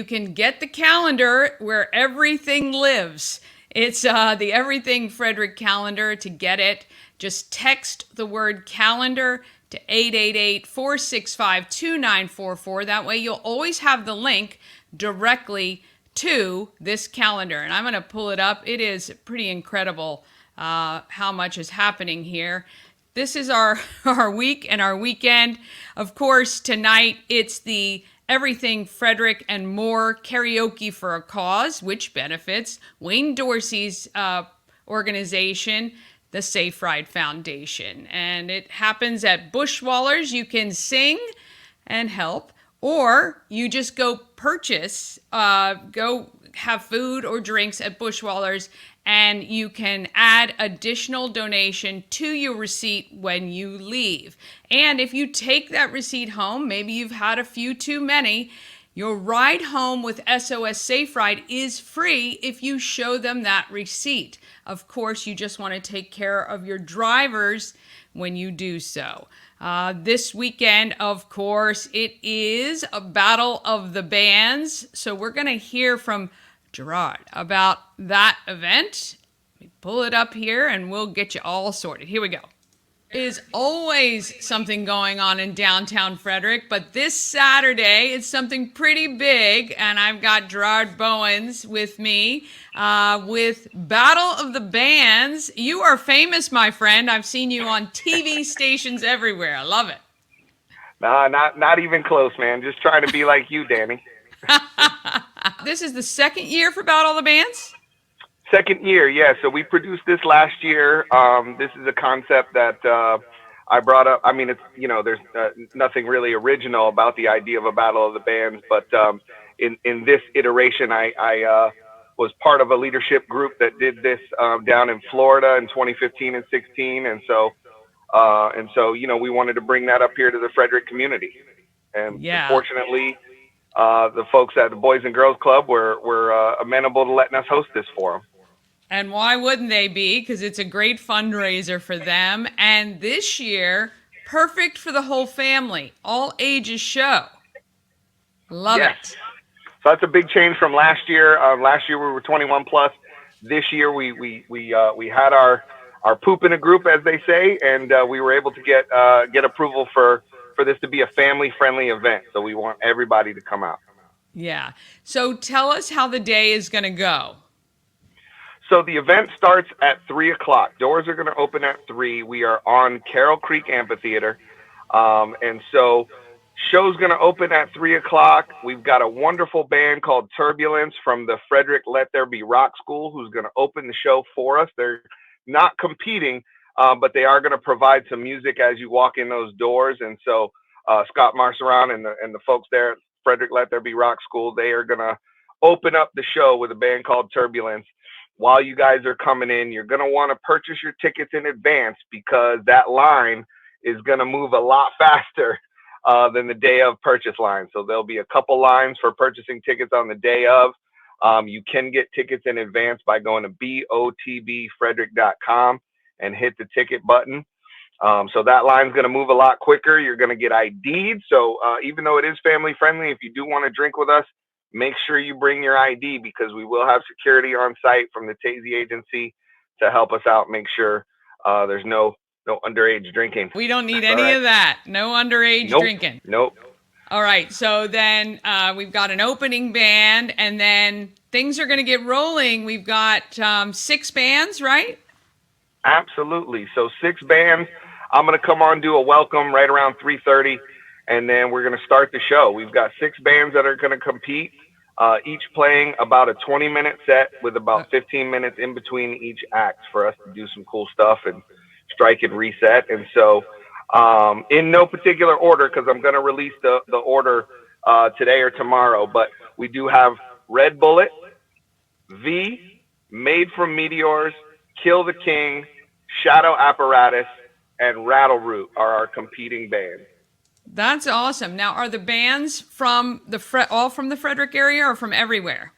can get the calendar where everything lives. It's the Everything Frederick calendar. To get it, just text the word calendar to 888-465-2944. That way you'll always have the link directly to this calendar. And I'm going to pull it up. It is pretty incredible how much is happening here. This is our week and our weekend. Of course, tonight it's the Everything Frederick and More Karaoke for a Cause, which benefits Wayne Dorsey's organization, the Safe Ride Foundation. And it happens at Bushwallers. You can sing and help, or you just go purchase, go have food or drinks at Bushwallers, and you can add additional donation to your receipt when you leave. And if you take that receipt home, maybe you've had a few too many, your ride home with SOS Safe Ride is free if you show them that receipt. Of course, you just want to take care of your drivers when you do so. This weekend, of course, it is a Battle of the Bands. So we're going to hear from Jarad about that event. Let me pull it up here and we'll get you all sorted. Here we go. Is always something going on in downtown Frederick, but this Saturday it's something pretty big, and I've got Jarad Bowens with me with Battle of the Bands. You are famous, my friend. I've seen you on TV stations everywhere. I love it. Nah, not even close, man. Just trying to be like you, Danny. This is the second year for Battle of the Bands? Second year, yeah. So we produced this last year. This is a concept that I brought up. I mean, it's, there's nothing really original about the idea of a Battle of the Bands, but in this iteration, I was part of a leadership group that did this down in Florida in 2015 and 16, and so we wanted to bring that up here to the Frederick community, and fortunately, the folks at the Boys and Girls Club were amenable to letting us host this for them. And why wouldn't they be? Because it's a great fundraiser for them. And this year, perfect for the whole family. All ages show. Love it. So that's a big change from last year. Last year we were 21 plus. This year we had our poop in a group, as they say, and we were able to get approval for this to be a family-friendly event. So we want everybody to come out. Yeah. So tell us how the day is going to go. So the event starts at 3 o'clock. Doors are going to open at 3. We are on Carroll Creek Amphitheater. And so show's going to open at 3 o'clock. We've got a wonderful band called Turbulence from the Frederick Let There Be Rock School who's going to open the show for us. They're not competing, but they are going to provide some music as you walk in those doors. And so Scott Marceron and the folks there at Frederick Let There Be Rock School, they are going to open up the show with a band called Turbulence. While you guys are coming in, you're going to want to purchase your tickets in advance because that line is going to move a lot faster than the day of purchase line. So there'll be a couple lines for purchasing tickets on the day of. You can get tickets in advance by going to botbfrederick.com and hit the ticket button. So that line's going to move a lot quicker. You're going to get ID'd. So even though it is family friendly, if you do want to drink with us, make sure you bring your ID because we will have security on site from the Tazy agency to help us out, make sure there's no underage drinking. We don't need any of that. No underage drinking. Nope. All right. So then we've got an opening band, and then things are going to get rolling. We've got 6 bands, right? Absolutely. So 6 bands. I'm going to come on, do a welcome right around 3:30. And then we're going to start the show. We've got 6 bands that are going to compete, each playing about a 20-minute set with about 15 minutes in between each act for us to do some cool stuff and strike and reset. And so in no particular order, because I'm going to release the order today or tomorrow, but we do have Red Bullet, V, Made from Meteors, Kill the King, Shadow Apparatus, and Rattle Root are our competing bands. That's awesome. Now, are the bands from all from the Frederick area or from everywhere?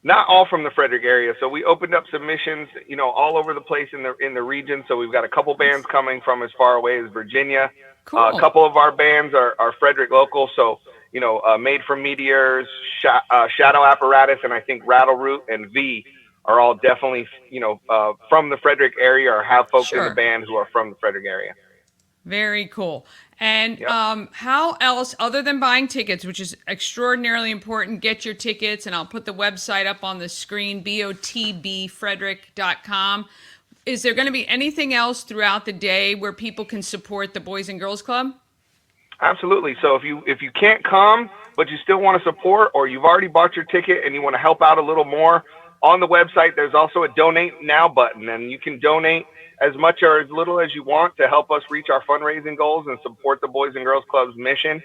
Not all from the Frederick area. So we opened up submissions, all over the place in the region. So we've got a couple bands coming from as far away as Virginia. Cool. A couple of our bands are Frederick local. So, Made from Meteors, Shadow Apparatus, and I think Rattle Root and V are all definitely, from the Frederick area or have folks in the band who are from the Frederick area. Very cool. And how else, other than buying tickets, which is extraordinarily important, get your tickets, and I'll put the website up on the screen, botbfrederick.com. Is there going to be anything else throughout the day where people can support the Boys and Girls Club? Absolutely. So if you can't come, but you still want to support, or you've already bought your ticket and you want to help out a little more, on the website there's also a donate now button, and you can donate as much or as little as you want to help us reach our fundraising goals and support the Boys and Girls Club's mission.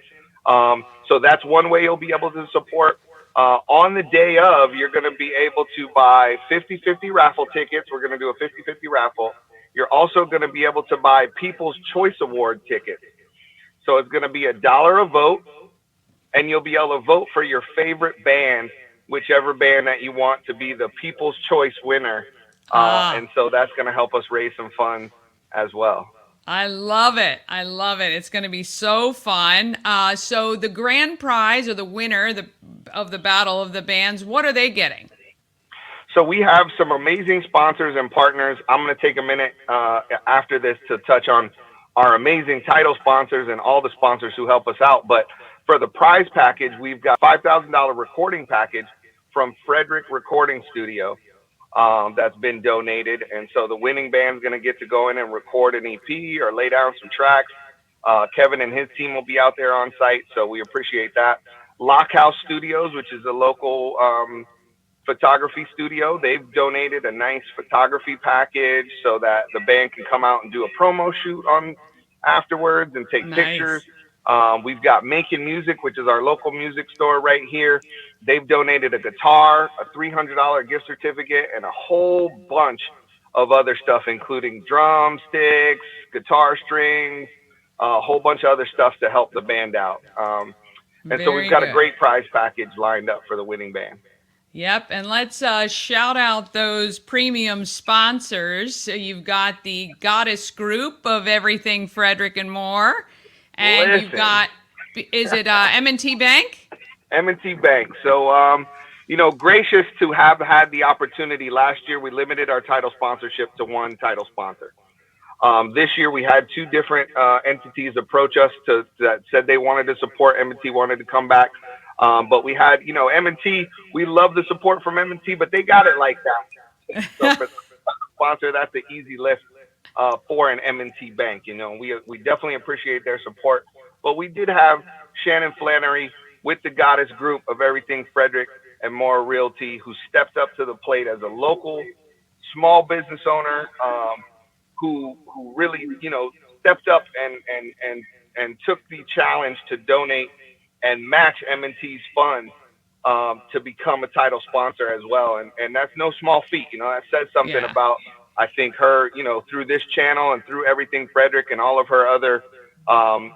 So that's one way you'll be able to support. On the day of, you're going to be able to buy 50-50 raffle tickets. We're going to do a 50-50 raffle. You're also going to be able to buy People's Choice Award tickets. So it's going to be $1 a vote, and you'll be able to vote for your favorite band, whichever band that you want to be the People's Choice winner. And so that's going to help us raise some funds as well. I love it. I love it. It's going to be so fun. So the grand prize, or the winner of the Battle of the Bands, what are they getting? So we have some amazing sponsors and partners. I'm going to take a minute after this to touch on our amazing title sponsors and all the sponsors who help us out. But for the prize package, we've got $5,000 recording package from Frederick Recording Studio that's been donated. And so the winning band's going to get to go in and record an EP or lay down some tracks. Kevin and his team will be out there on site, so we appreciate that. Lockhouse Studios, which is a local photography studio, they've donated a nice photography package so that the band can come out and do a promo shoot on afterwards and take pictures. We've got Making Music, which is our local music store right here. They've donated a guitar, a $300 gift certificate, and a whole bunch of other stuff, including drumsticks, guitar strings, a whole bunch of other stuff to help the band out. And so we've got a great prize package lined up for the winning band. Yep, and let's shout out those premium sponsors. So you've got the Goddess Group of everything Frederick and more, and you've got, is it M&T Bank? M&T Bank. So, gracious to have had the opportunity. Last year, we limited our title sponsorship to one title sponsor. This year, we had two different entities approach us that said they wanted to support. M&T wanted to come back. But we had, M&T, we love the support from M&T, but they got it like that. So for the sponsor, that's the easy lift for an M&T bank. We definitely appreciate their support. But we did have Shannon Flannery with the Goddess Group of Everything Frederick and More Realty, who stepped up to the plate as a local small business owner who really, stepped up and took the challenge to donate and match M&T's funds to become a title sponsor as well. And that's no small feat. That says something about, I think, her, through this channel and through Everything Frederick and all of her other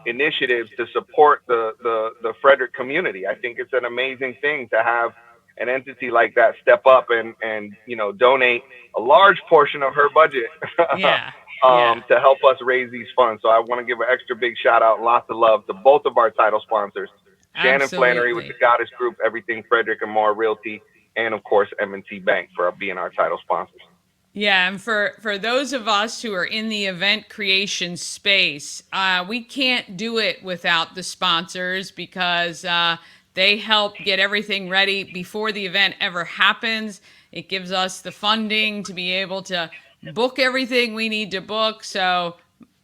initiatives to support the Frederick community. I think it's an amazing thing to have an entity like that step up and donate a large portion of her budget to help us raise these funds. So I want to give an extra big shout out, lots of love to both of our title sponsors. Shannon Flannery with the Goddess Group, Everything Frederick and More Realty, and of course M&T Bank for being our title sponsors. Yeah, and for those of us who are in the event creation space, we can't do it without the sponsors because they help get everything ready before the event ever happens. It gives us the funding to be able to book everything we need to book. So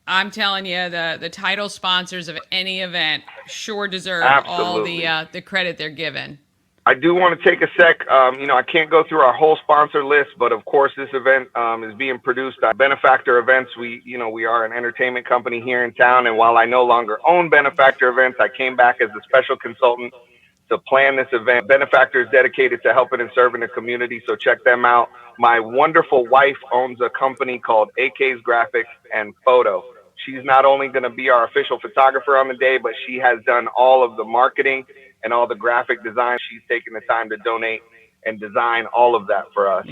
I'm telling you, the title sponsors of any event sure deserve all the credit they're given. I do want to take a sec. I can't go through our whole sponsor list, but of course this event is being produced by Benefactor Events. We are an entertainment company here in town, and while I no longer own Benefactor Events, I came back as a special consultant to plan this event. Benefactor is dedicated to helping and serving the community, so check them out. My wonderful wife owns a company called AK's Graphics and Photo. She's not only going to be our official photographer on the day, but she has done all of the marketing and all the graphic design. She's taken the time to donate and design all of that for us.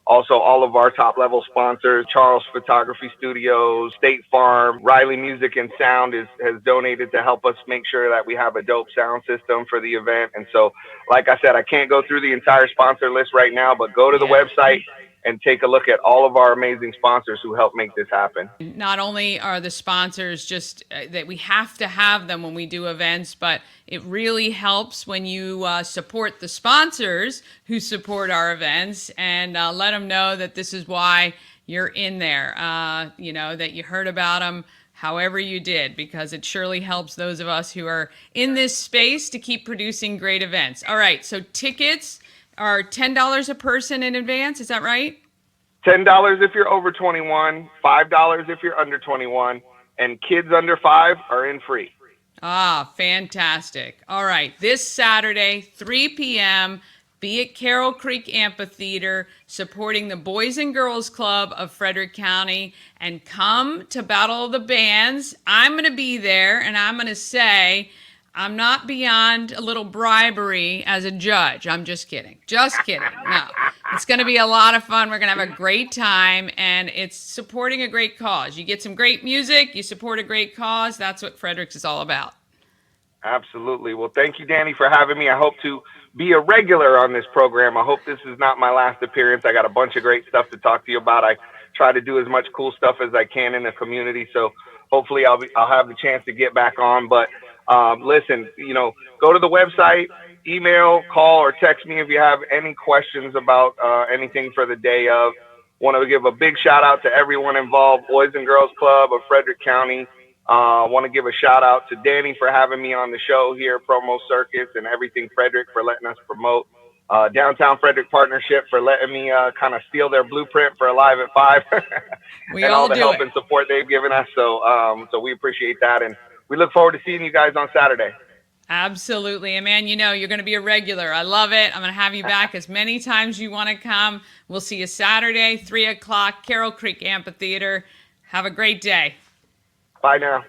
Also, all of our top level sponsors, Charles Photography Studios, State Farm, Riley Music and Sound has donated to help us make sure that we have a dope sound system for the event. And so, like I said, I can't go through the entire sponsor list right now, but go to the website and take a look at all of our amazing sponsors who help make this happen. Not only are the sponsors just that we have to have them when we do events, but it really helps when you support the sponsors who support our events and let them know that this is why you're in there, that you heard about them, however you did, because it surely helps those of us who are in this space to keep producing great events. All right, so tickets are $10 a person in advance, is that right? $10 if you're over 21, $5 if you're under 21, and kids under 5 are in free. Ah, fantastic. All right, this Saturday, 3 p.m., be at Carroll Creek Amphitheater, supporting the Boys and Girls Club of Frederick County, and come to Battle of the Bands. I'm going to be there, and I'm going to say I'm not beyond a little bribery as a judge. I'm just kidding. Just kidding. No, it's going to be a lot of fun. We're going to have a great time, and it's supporting a great cause. You get some great music, you support a great cause. That's what Frederick's is all about. Absolutely. Well, thank you, Danny, for having me. I hope to be a regular on this program. I hope this is not my last appearance. I got a bunch of great stuff to talk to you about. I try to do as much cool stuff as I can in the community, so hopefully I'll have the chance to get back on. But listen, go to the website, email, call, or text me if you have any questions about anything for the day of. Want to give a big shout out to everyone involved, Boys and Girls Club of Frederick County. Want to give a shout out to Danny for having me on the show here, Promo Circus, and Everything Frederick for letting us promote. Downtown Frederick Partnership for letting me kind of steal their blueprint for Alive at 5 We and all the do help it. and support they've given us. So we appreciate that, and we look forward to seeing you guys on Saturday. Absolutely. And man, you're going to be a regular. I love it. I'm going to have you back as many times you want to come. We'll see you Saturday, 3 o'clock, Carroll Creek Amphitheater. Have a great day. Bye now.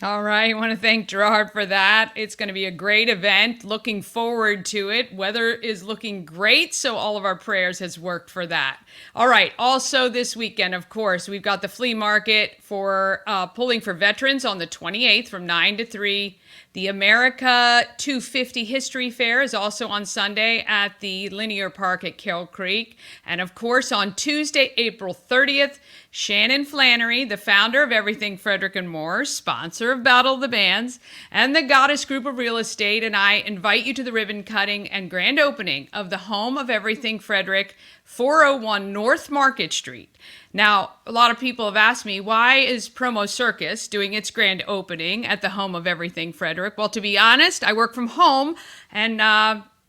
All right. I want to thank Jarad for that. It's going to be a great event. Looking forward to it. Weather is looking great, so all of our prayers has worked for that. All right. Also this weekend, of course, we've got the flea market for Pulling for Veterans on the 28th from 9 to 3. The America 250 History Fair is also on Sunday at the Linear Park at Carroll Creek. And of course, on Tuesday, April 30th, Shannon Flannery, the founder of Everything Frederick and More, sponsor of Battle of the Bands, and the Goddess Group of Real Estate, and I invite you to the ribbon cutting and grand opening of the home of Everything Frederick, 401 North Market Street. Now, a lot of people have asked me, why is Promo Circus doing its grand opening at the home of Everything Frederick? Well, to be honest, I work from home, and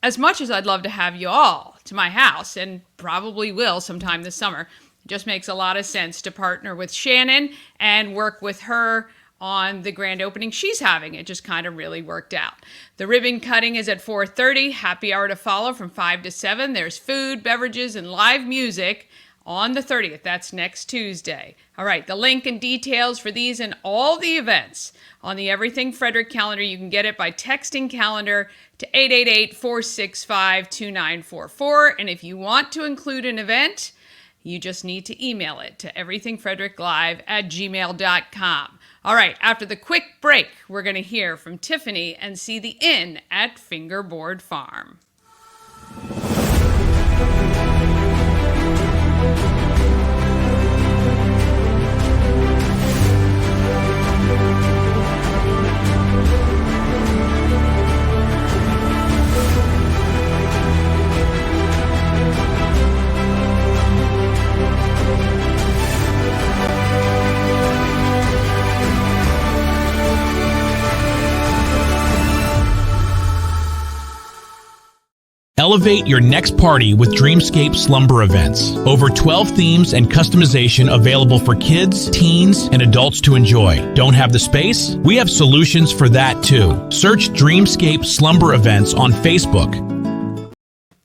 as much as I'd love to have you all to my house, and probably will sometime this summer, it just makes a lot of sense to partner with Shannon and work with her on the grand opening she's having. It just kind of really worked out. The ribbon cutting is at 4:30. Happy hour to follow from 5 to 7. There's food, beverages, and live music on the 30th. That's next Tuesday. All right, the link and details for these and all the events on the Everything Frederick calendar, you can get it by texting calendar to 888-465-2944. And if you want to include an event, you just need to email it to everythingfredericklive@gmail.com. All right, after the quick break, we're going to hear from Tiffany and see the inn at Fingerboard Farm. Elevate your next party with Dreamscape Slumber Events. Over 12 themes and customization available for kids, teens, and adults to enjoy. Don't have the space? We have solutions for that too. Search Dreamscape Slumber Events on Facebook.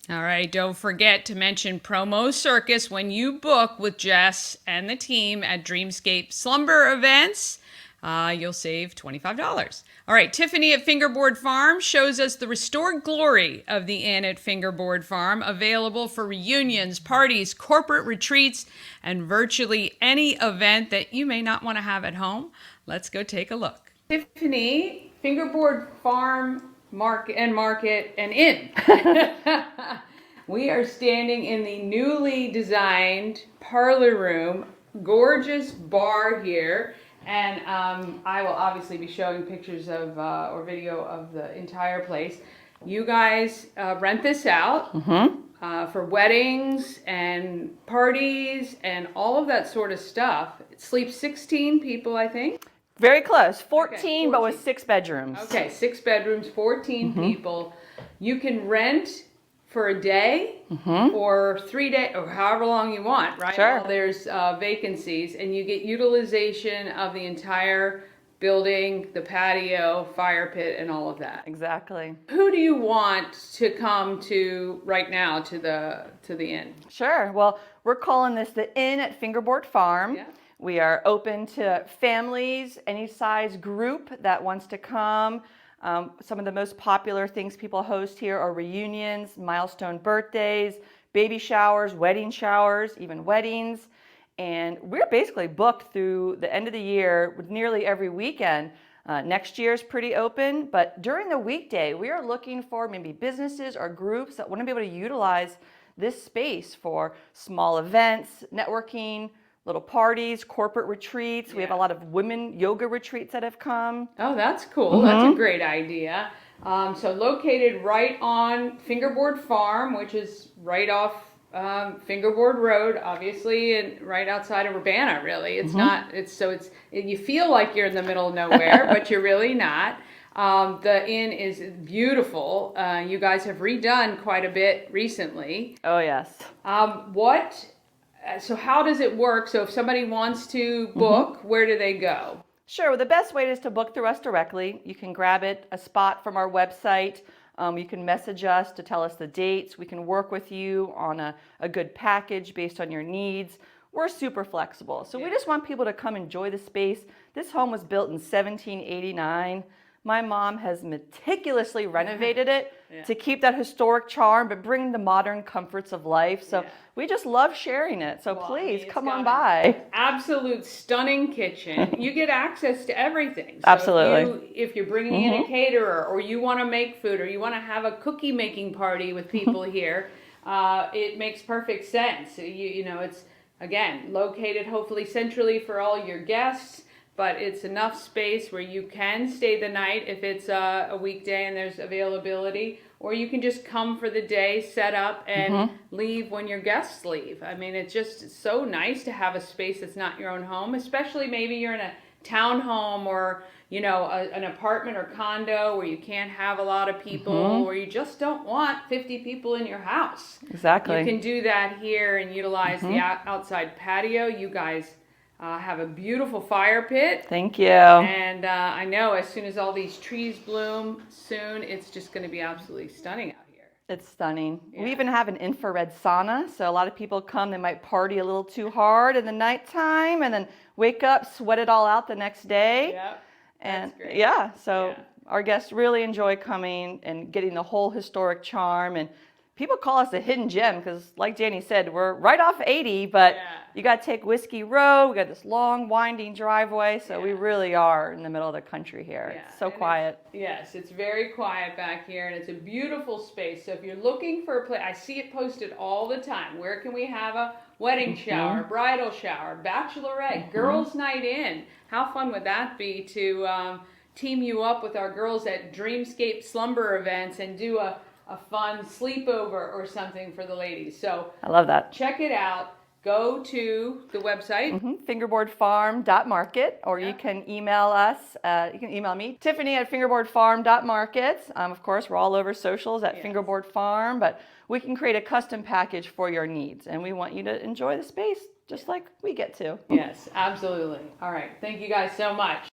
All right, don't forget to mention Promo Circus when you book with Jess and the team at Dreamscape Slumber Events. You'll save $25. All right, Tiffany at Fingerboard Farm shows us the restored glory of the inn at Fingerboard Farm, available for reunions, parties, corporate retreats, and virtually any event that you may not want to have at home. Let's go take a look. Tiffany, Fingerboard Farm Market and Inn. We are standing in the newly designed parlor room, gorgeous bar here. And I will obviously be showing pictures of or video of the entire place. You guys rent this out for weddings and parties and all of that sort of stuff. sleeps 16 people, I think. Very close. 14, Okay, but with 14. 6 bedrooms. Okay, 6 bedrooms, 14 people. You can rent for a day or 3 days or however long you want, right? Sure. While there's vacancies, and you get utilization of the entire building, the patio, fire pit, and all of that. Exactly. Who do you want to come to right now to the inn? Sure. Well, we're calling this the Inn at Fingerboard Farm. Yeah. We are open to families, any size group that wants to come. Some of the most popular things people host here are reunions, milestone birthdays, baby showers, wedding showers, even weddings. And we're basically booked through the end of the year with nearly every weekend. Next year is pretty open, but during the weekday, we are looking for maybe businesses or groups that want to be able to utilize this space for small events, networking, little parties, corporate retreats. We have a lot of women yoga retreats that have come. Oh, that's cool. That's a great idea. So located right on Fingerboard Farm, which is right off Fingerboard Road, obviously, and right outside of Urbana, really. It's not, you feel like you're in the middle of nowhere, but you're really not. The inn is beautiful. You guys have redone quite a bit recently. Oh, yes. So how does it work? So if somebody wants to book, where do they go? Sure. Well, the best way is to book through us directly. You can grab a spot from our website. You can message us to tell us the dates. We can work with you on a good package based on your needs. We're super flexible. So we just want people to come enjoy the space. This home was built in 1789. My mom has meticulously renovated it to keep that historic charm, but bring the modern comforts of life. So we just love sharing it. So please come on by. Absolute stunning kitchen. You get access to everything. So Absolutely. If you're bringing in a caterer, or you want to make food, or you want to have a cookie making party with people here, it makes perfect sense. You know, it's, again, located hopefully centrally for all your guests, but it's enough space where you can stay the night if it's a weekday and there's availability, or you can just come for the day, set up, and leave when your guests leave. I mean, it's just so nice to have a space that's not your own home, especially maybe you're in a townhome or, you know, an apartment or condo where you can't have a lot of people, or you just don't want 50 people in your house. Exactly. You can do that here and utilize the outside patio. You guys have a beautiful fire pit. Thank you. And I know as soon as all these trees bloom soon, it's just going to be absolutely stunning out here. It's stunning. We even have an infrared sauna. So a lot of people come, they might party a little too hard in the nighttime and then wake up, sweat it all out the next day. Yep. And That's great. So our guests really enjoy coming and getting the whole historic charm. And people call us a hidden gem because, like Danny said, we're right off 80, but you got to take Whiskey Road. We got this long, winding driveway, so we really are in the middle of the country here. Yeah. It's so quiet. Yes, it's very quiet back here, and it's a beautiful space. So if you're looking for a place, I see it posted all the time. Where can we have a wedding shower, bridal shower, bachelorette, girls' night in? How fun would that be to team you up with our girls at Dreamscape Slumber events and do a fun sleepover or something for the ladies. So I love that. check it out. Go to the website. Fingerboardfarm.market, or you can email us. You can email me, Tiffany at fingerboardfarm.market. Of course, we're all over socials at Fingerboard Farm, but we can create a custom package for your needs, and we want you to enjoy the space just like we get to. Yes, absolutely. All right. Thank you guys so much.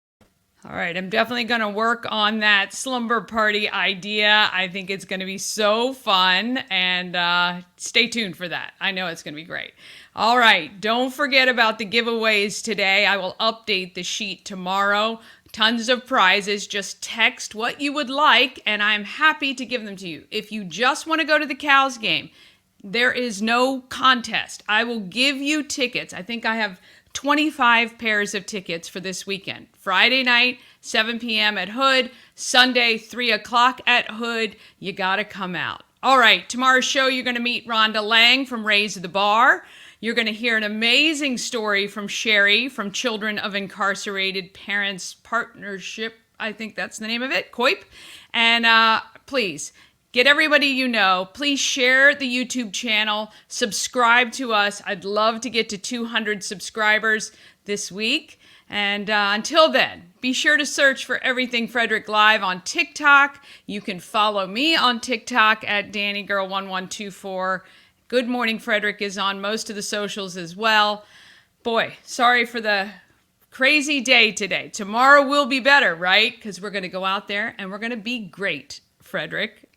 All right, I'm definitely going to work on that slumber party idea. I think it's going to be so fun, and stay tuned for that. I know it's going to be great. All right, don't forget about the giveaways today. I will update the sheet tomorrow. Tons of prizes. Just text what you would like, and I'm happy to give them to you. If you just want to go to the Cows game, there is no contest. I will give you tickets. I think I have 25 pairs of tickets for this weekend. Friday night, 7 p.m. at Hood. Sunday, 3 o'clock at Hood. You got to come out. All right, tomorrow's show, you're going to meet Rhonda Lang from Raise the Bar. You're going to hear an amazing story from Sherry from Children of Incarcerated Parents Partnership. I think that's the name of it, COIP. And please, get everybody you know. Please share the YouTube channel. Subscribe to us. I'd love to get to 200 subscribers. this week. And until then, be sure to search for Everything Frederick Live on TikTok. You can follow me on TikTok at DannyGirl1124. Good Morning Frederick is on most of the socials as well. Boy, sorry for the crazy day today. Tomorrow will be better, right? Because we're going to go out there and we're going to be great, Frederick.